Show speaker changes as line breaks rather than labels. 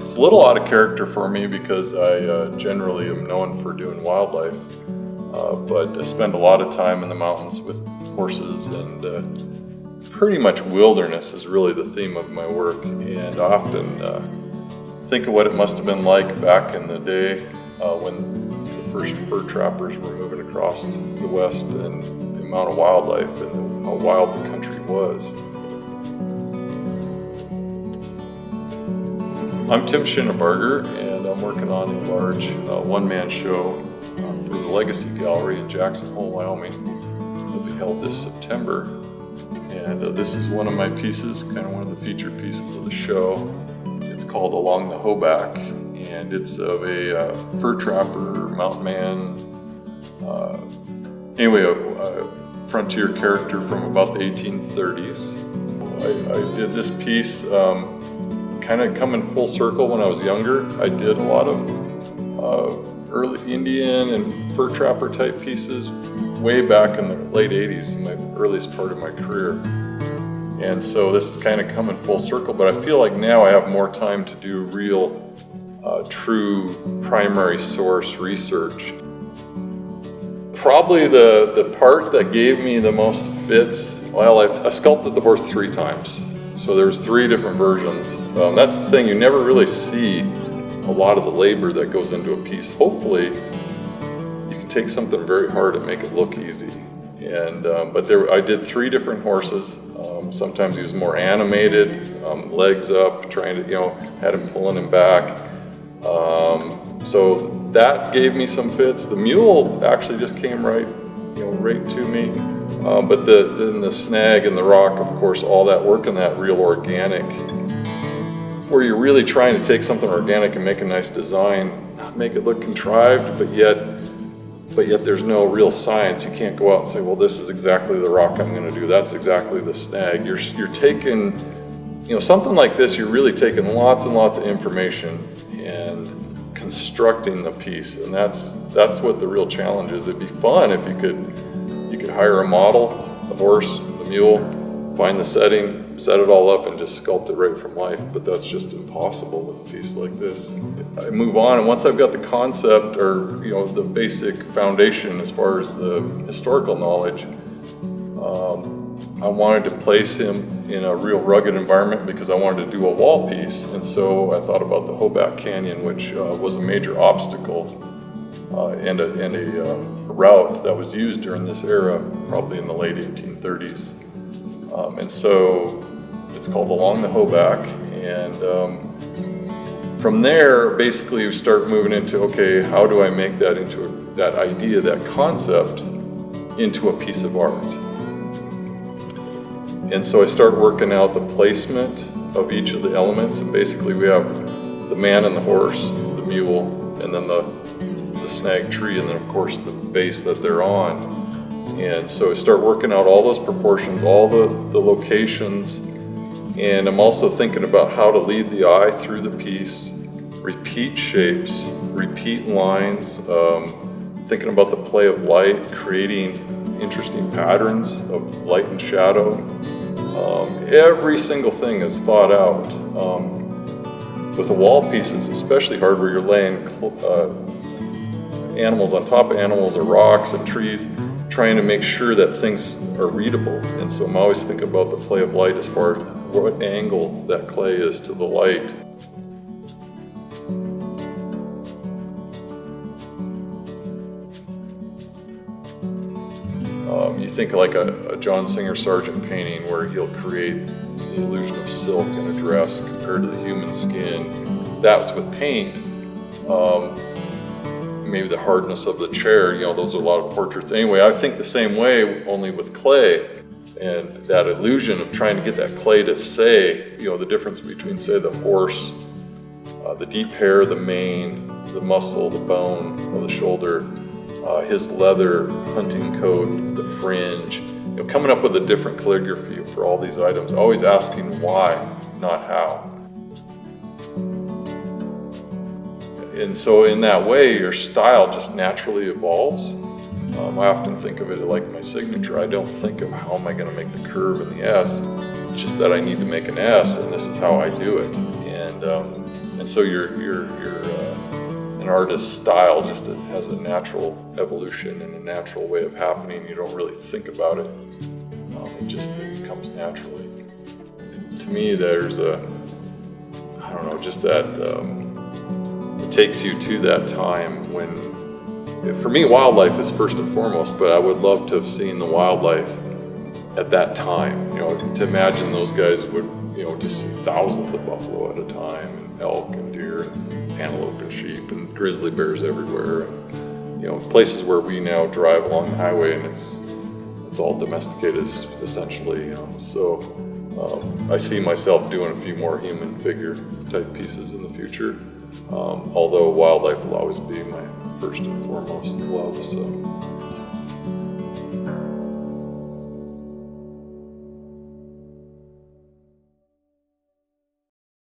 It's a little out of character for me because I generally am known for doing wildlife, but I spend a lot of time in the mountains with horses, and pretty much wilderness is really the theme of my work. And I often think of what it must have been like back in the day when the first fur trappers were moving across the West, and the amount of wildlife and how wild the country was. I'm Tim Shinabarger, and I'm working on a large one-man show for the Legacy Gallery in Jackson Hole, Wyoming. It'll be held this September, and this is one of my pieces, kind of one of the featured pieces of the show. It's called Along the Hoback, and it's of a fur trapper, mountain man, a frontier character from about the 1830s. I did this piece kind of coming full circle. When I was younger, I did a lot of early Indian and fur trapper type pieces way back in the late 80s, in my earliest part of my career. And so this is kind of coming full circle, but I feel like now I have more time to do real, true primary source research. Probably the part that gave me the most fits, well, I sculpted the horse 3 times. So there's 3 different versions. That's the thing, you never really see a lot of the labor that goes into a piece. Hopefully, you can take something very hard and make it look easy. And I did 3 different horses. Sometimes he was more animated, legs up, trying to, had him pulling him back. So that gave me some fits. The mule actually just came right to me. But then the snag and the rock, of course, all that work in that real organic, where you're really trying to take something organic and make a nice design, not make it look contrived, but yet there's no real science. You can't go out and say, well, this is exactly the rock I'm going to do. That's exactly the snag. You're taking, something like this, you're really taking lots and lots of information and constructing the piece. And that's what the real challenge is. It'd be fun if you could hire a model, the horse, the mule, find the setting, set it all up, and just sculpt it right from life. But that's just impossible with a piece like this. I move on, and once I've got the concept, or the basic foundation as far as the historical knowledge, I wanted to place him in a real rugged environment because I wanted to do a wall piece. And so I thought about the Hoback Canyon, which was a major obstacle and a route that was used during this era, probably in the late 1830s. And so it's called Along the Hoback. And from there, basically you start moving into, okay, how do I make that into that idea, that concept, into a piece of art? And so I start working out the placement of each of the elements. And basically we have the man and the horse, the mule, and then the snag tree, and then of course the base that they're on. And so I start working out all those proportions, all the locations, and I'm also thinking about how to lead the eye through the piece, repeat shapes, repeat lines, thinking about the play of light, creating interesting patterns of light and shadow. Every single thing is thought out. With the wall pieces, especially hard, where you're laying animals on top of animals, or rocks and trees, trying to make sure that things are readable. And so I'm always thinking about the play of light as far as what angle that clay is to the light. You think like a John Singer Sargent painting, where he'll create the illusion of silk in a dress compared to the human skin. That's with paint. Maybe the hardness of the chair, those are a lot of portraits. Anyway, I think the same way, only with clay, and that illusion of trying to get that clay to say, the difference between, say, the horse, the deep hair, the mane, the muscle, the bone of the shoulder, his leather hunting coat, the fringe, coming up with a different calligraphy for all these items, always asking why, not how. And so in that way, your style just naturally evolves. I often think of it like my signature. I don't think of how am I going to make the curve and the S. It's just that I need to make an S, and this is how I do it. And And so an artist's style just has a natural evolution and a natural way of happening. You don't really think about it. It comes naturally. And to me, there's it takes you to that time when, for me, wildlife is first and foremost, but I would love to have seen the wildlife at that time. To imagine those guys would, just see thousands of buffalo at a time, and elk and deer and antelope and sheep and grizzly bears everywhere. And, places where we now drive along the highway and it's all domesticated essentially. I see myself doing a few more human figure type pieces in the future. Although wildlife will always be my first and foremost love. So.